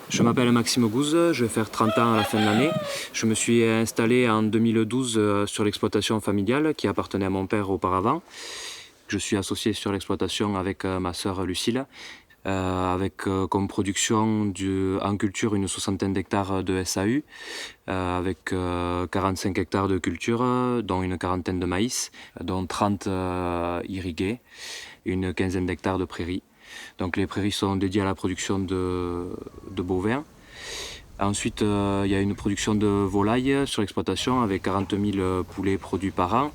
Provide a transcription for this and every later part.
Je m'appelle Maxime Gouze, je vais faire 30 ans à la fin de l'année. Je me suis installé en 2012 sur l'exploitation familiale qui appartenait à mon père auparavant. Je suis associé sur l'exploitation avec ma sœur Lucille, avec comme production en culture une soixantaine d'hectares de SAU, avec 45 hectares de culture, dont une quarantaine de maïs, dont 30 irrigués, une quinzaine d'hectares de prairies. Donc les prairies sont dédiées à la production de bovins. Ensuite, il y a une production de volailles sur l'exploitation avec 40 000 poulets produits par an,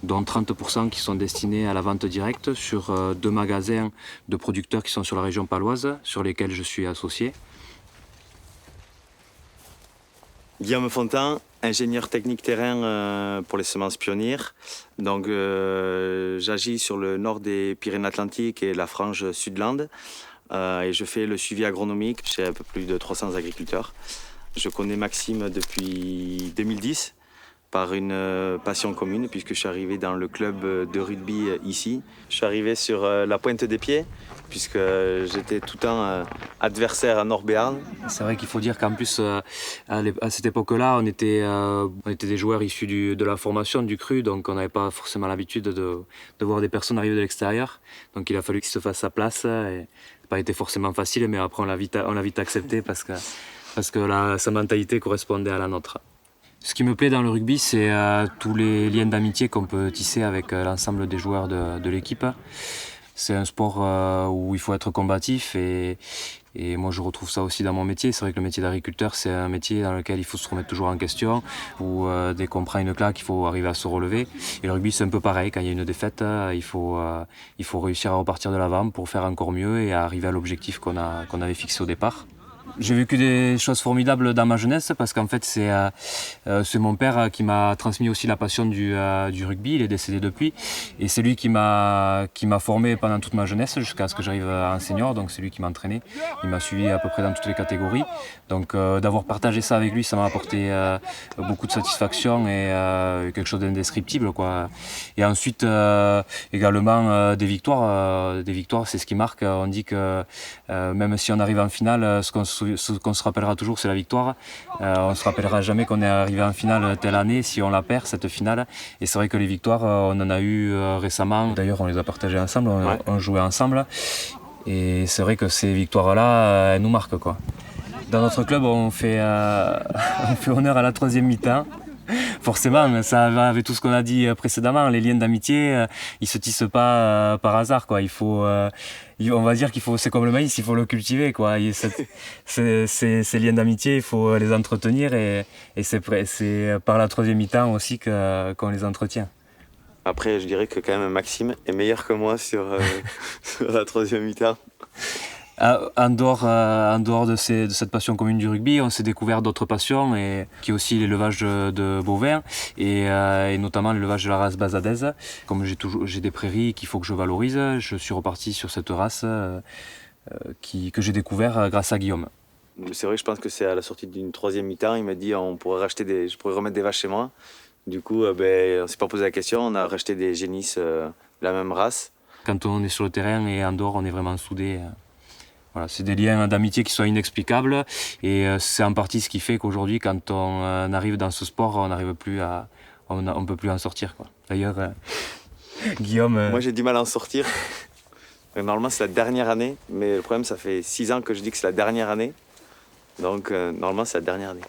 dont 30% qui sont destinés à la vente directe sur 2 magasins de producteurs qui sont sur la région paloise, sur lesquels je suis associé. Guillaume Fontan, ingénieur technique terrain pour les semences pionnières. Donc, j'agis sur le nord des Pyrénées-Atlantiques et la frange Sudland. Et je fais le suivi agronomique chez un peu plus de 300 agriculteurs. Je connais Maxime depuis 2010 par une passion commune puisque je suis arrivé dans le club de rugby ici. Je suis arrivé sur la pointe des pieds puisque j'étais tout le temps adversaire à Nord-Béarn. C'est vrai qu'il faut dire qu'en plus, à cette époque-là, on était des joueurs issus de la formation, du cru, donc on n'avait pas forcément l'habitude de voir des personnes arriver de l'extérieur. Donc il a fallu qu'il se fasse sa place. Et ça n'a pas été forcément facile, mais après on l'a vite accepté parce que sa mentalité correspondait à la nôtre. Ce qui me plaît dans le rugby, c'est tous les liens d'amitié qu'on peut tisser avec l'ensemble des joueurs de l'équipe. C'est un sport où il faut être combatif et moi je retrouve ça aussi dans mon métier. C'est vrai que le métier d'agriculteur, c'est un métier dans lequel il faut se remettre toujours en question, où dès qu'on prend une claque, il faut arriver à se relever. Et le rugby, c'est un peu pareil. Quand il y a une défaite, il faut réussir à repartir de l'avant pour faire encore mieux et à arriver à l'objectif qu'on avait fixé au départ. J'ai vécu des choses formidables dans ma jeunesse parce qu'en fait c'est mon père qui m'a transmis aussi la passion du rugby. Il est décédé depuis et c'est lui qui m'a formé pendant toute ma jeunesse jusqu'à ce que j'arrive en senior. Donc c'est lui qui m'a entraîné. Il m'a suivi à peu près dans toutes les catégories. Donc d'avoir partagé ça avec lui, ça m'a apporté beaucoup de satisfaction et quelque chose d'indescriptible, quoi. Et ensuite également des victoires. Des victoires, c'est ce qui marque. On dit que même si on arrive en finale, ce qu'on se rappellera toujours, c'est la victoire. On ne se rappellera jamais qu'on est arrivé en finale telle année si on la perd, cette finale. Et c'est vrai que les victoires, on en a eu récemment. D'ailleurs, on les a partagées ensemble, on jouait ensemble. Et c'est vrai que ces victoires-là, elles nous marquent, quoi. Dans notre club, on fait honneur à la troisième mi-temps. Forcément, ça va avec tout ce qu'on a dit précédemment. Les liens d'amitié, ils se tissent pas par hasard, quoi. On va dire c'est comme le maïs, il faut le cultiver, quoi. Et ces liens d'amitié, il faut les entretenir et c'est par la troisième mi-temps aussi qu'on les entretient. Après, je dirais que quand même Maxime est meilleur que moi sur la troisième mi-temps. En dehors de cette passion commune du rugby, on s'est découvert d'autres passions, qui est aussi l'élevage de bovins et notamment l'élevage de la race basadaise. Comme j'ai des prairies qu'il faut que je valorise, je suis reparti sur cette race que j'ai découvert grâce à Guillaume. C'est vrai que je pense que c'est à la sortie d'une troisième mi-temps, il m'a dit je pourrais remettre des vaches chez moi. Du coup, on ne s'est pas posé la question, on a racheté des génisses de la même race. Quand on est sur le terrain et en dehors, on est vraiment soudés. Voilà, c'est des liens d'amitié qui sont inexplicables et c'est en partie ce qui fait qu'aujourd'hui, quand on arrive dans ce sport, on ne peut plus en sortir, quoi. D'ailleurs, Guillaume... Moi, j'ai du mal à en sortir. Normalement, c'est la dernière année, mais le problème, ça fait 6 ans que je dis que c'est la dernière année. Donc, normalement, c'est la dernière année.